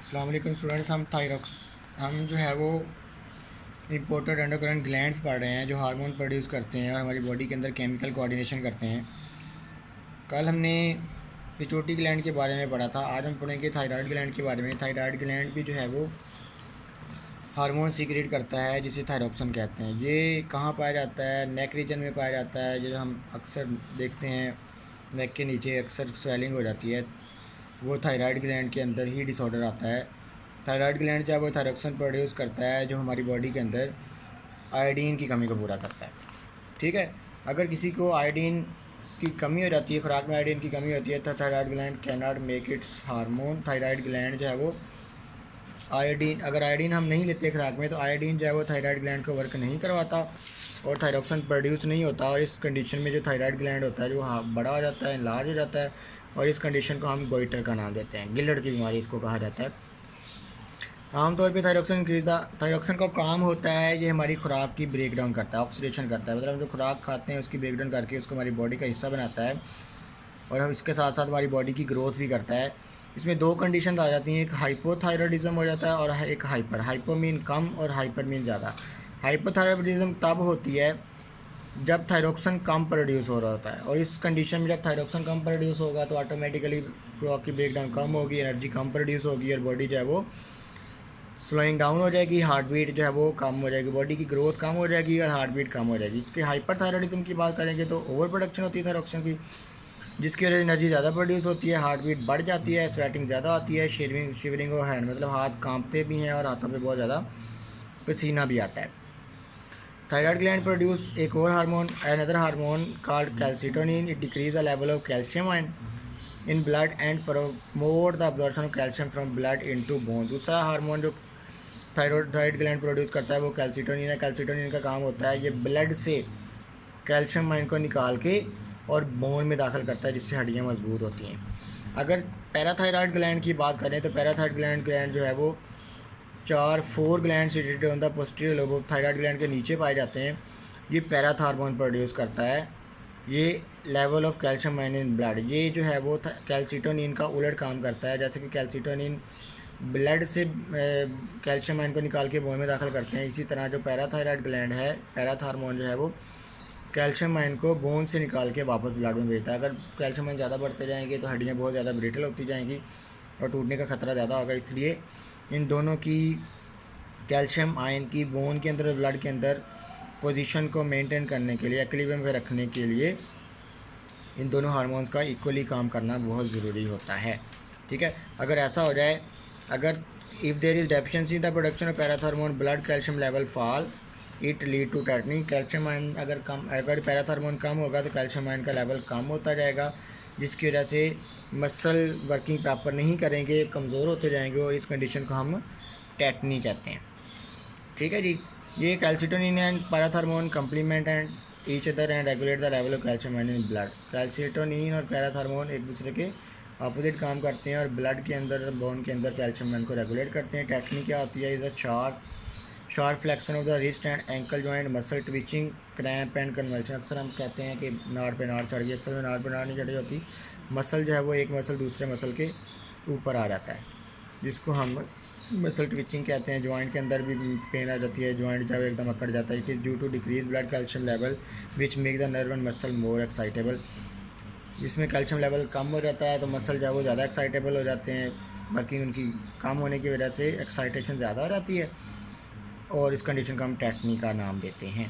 अस्सलाम वालेकुम स्टूडेंट्स। हम जो है वो इंपोर्टेड एंडोक्राइन ग्लैंड्स पढ़ रहे हैं जो हार्मोन प्रोड्यूस करते हैं और हमारी बॉडी के अंदर केमिकल कोऑर्डिनेशन करते हैं। कल हमने पिट्यूटरी ग्लैंड के बारे में पढ़ा था, आज हम पढ़ेंगे थायराइड ग्लैंड के बारे में। थायराइड ग्लैंड भी जो है वो हार्मोन सीक्रेट करता है जिसे थायरोक्सिन कहते हैं। ये कहाँ पाया जाता है? नेक रीजन में पाया जाता है। जो हम अक्सर देखते हैं नेक के नीचे अक्सर स्वेलिंग हो जाती है, वो थायराइड ग्लैंड के अंदर ही डिसऑर्डर आता है। थायराइड ग्लैंड जब वो थायरोक्सिन प्रोड्यूस करता है जो हमारी बॉडी के अंदर आयोडीन की कमी को पूरा करता है। ठीक है, अगर किसी को आयोडीन की कमी हो जाती है, खुराक में आयोडीन की कमी होती है, तो thyroid gland can not make it's hormone. Thyroid gland जो है वो आयोडीन, अगर आयोडीन हम नहीं लेते खुराक में तो आयोडीन जो है वो थायराइड ग्लैंड को वर्क नहीं करवाता और थायरोक्सिन प्रोड्यूस नहीं होता। और इस कंडीशन में जो थायराइड ग्लैंड होता है जो बड़ा हो जाता है, लार्ज हो जाता है, और इस कंडीशन को हम गोइटर का नाम देते हैं। गिलर्ड की बीमारी इसको कहा जाता है। आमतौर पे थायरोक्सिन का काम होता है ये हमारी खुराक की ब्रेक डाउन करता है, ऑक्सीडेशन करता है। मतलब हम जो खुराक खाते हैं उसकी ब्रेक डाउन करके उसको हमारी बॉडी का हिस्सा बनाता है और हम इसके साथ साथ हमारी बॉडी की ग्रोथ भी करता है। इसमें दो कंडीशन आ जाती हैं, एक हाइपोथायरॉयडिज्म हो जाता है और एक हाइपर। हाइपो मीन कम और हाइपर मीन ज़्यादा। हाइपोथायरॉयडिज्म तब होती है जब थायरोक्सिन कम प्रोड्यूस हो रहा होता है, और इस कंडीशन में जब थायरोक्सिन कम प्रोड्यूस होगा तो ऑटोमेटिकली खुराक की ब्रेक डाउन कम होगी, एनर्जी कम प्रोड्यूस होगी और बॉडी जो है वो स्लोइंग डाउन हो जाएगी, हार्ट बीट जो है वो कम हो जाएगी, बॉडी की ग्रोथ कम हो जाएगी और हार्ट बीट कम हो जाएगी। इसके हाइपरथायरॉयडिज्म की बात करेंगे तो ओवर प्रोडक्शन होती है थायरोक्सिन की, जिसकी वजह से एनर्जी ज़्यादा प्रोड्यूस होती है, हार्ट बीट बढ़ जाती है, स्वेटिंग ज़्यादा आती है, शिवरिंग और हैंड, मतलब हाथ कांपते भी हैं और हाथों पे बहुत ज़्यादा पसीना भी आता है। थायराइड ग्लैंड प्रोड्यूस एक और hormone, another hormone called calcitonin. It decrease the level of calcium ion in blood and promote the absorption of calcium from blood into bone. दूसरा हार्मोन जो थायराइड ग्लैंड प्रोड्यूस करता है वो calcitonin है। Calcitonin का काम होता है ये ब्लड से कैल्शियम आयन को निकाल के और बोन में दाखिल करता है, जिससे हड्डियाँ मजबूत होती हैं। अगर पैराथायराइड ग्लैंड की बात करें तो पैराथायराइड ग्लैंड जो है वो 4 gland situated on the posterior lobe of thyroid gland के नीचे पाए जाते हैं। ये पैराथ हार्मोन प्रोड्यूस करता है। ये level of calcium ion in blood, ये जो है वो कैल्सिटोनिन का उलट काम करता है। जैसे कि कैल्सिटोनिन ब्लड से कैल्शियम आयन को निकाल के बोन में दाखिल करते हैं, इसी तरह जो पैराथायराइड ग्लैंड है, पैराथ हार्मोन जो है वो कैल्शियम आयन को बोन से निकाल के वापस ब्लड में भेजता है। अगर कैल्शियम आयन ज़्यादा बढ़ते जाएंगे तो हड्डियाँ बहुत ज़्यादा ब्रिटल होती जाएंगी और टूटने का खतरा ज़्यादा होगा। इसलिए इन दोनों की कैल्शियम आयन की बोन के अंदर, ब्लड के अंदर पोजीशन को मेंटेन करने के लिए, एक्विलिब्रियम में रखने के लिए इन दोनों हार्मोन्स का इक्वली काम करना बहुत ज़रूरी होता है। ठीक है, अगर ऐसा हो जाए, अगर if there is deficiency in the production of parathormone blood calcium level fall it lead to tetany. Calcium ion अगर पैराथ हार्मोन कम होगा तो कैल्शियम आयन का लेवल कम होता जाएगा, जिसकी वजह से मसल वर्किंग प्रॉपर नहीं करेंगे, कमज़ोर होते जाएंगे और इस कंडीशन को हम टेटनी कहते हैं। ठीक है जी, ये calcitonin and पैराथ hormone complement and each other and regulate the level of calcium ion in blood. Calcitonin और पैराथ हार्मोन एक दूसरे के अपोजिट काम करते हैं और ब्लड के अंदर, बोन के अंदर कैल्शियम आयन को रेगुलेट करते हैं। टेटनी क्या होती है? Is a sharp flexion of the wrist and ankle joint, muscle twitching, cramp and convulsion. अक्सर हम कहते हैं कि नाड़ पे नाड़ चढ़ गई, अक्सर में नाड़ पे नाड़ नहीं चढ़ी होती, मसल जो है वो एक मसल दूसरे मसल के ऊपर आ जाता है, जिसको हम मसल ट्विचिंग कहते हैं। जॉइंट के अंदर भी पेन आ जाती है, जॉइंट जब एकदम अकड़ जाता है। It is due to decrease blood calcium level which make the nerve and muscle more excitable. जिसमें कैल्शियम लेवल कम हो जाता है तो मसल जो है वो ज़्यादा एक्साइटेबल हो जाते हैं, वर्किंग उनकी कम होने की वजह से एक्साइटेशन ज़्यादा हो जाती है और इस कंडीशन को हम टेटनी का नाम देते हैं।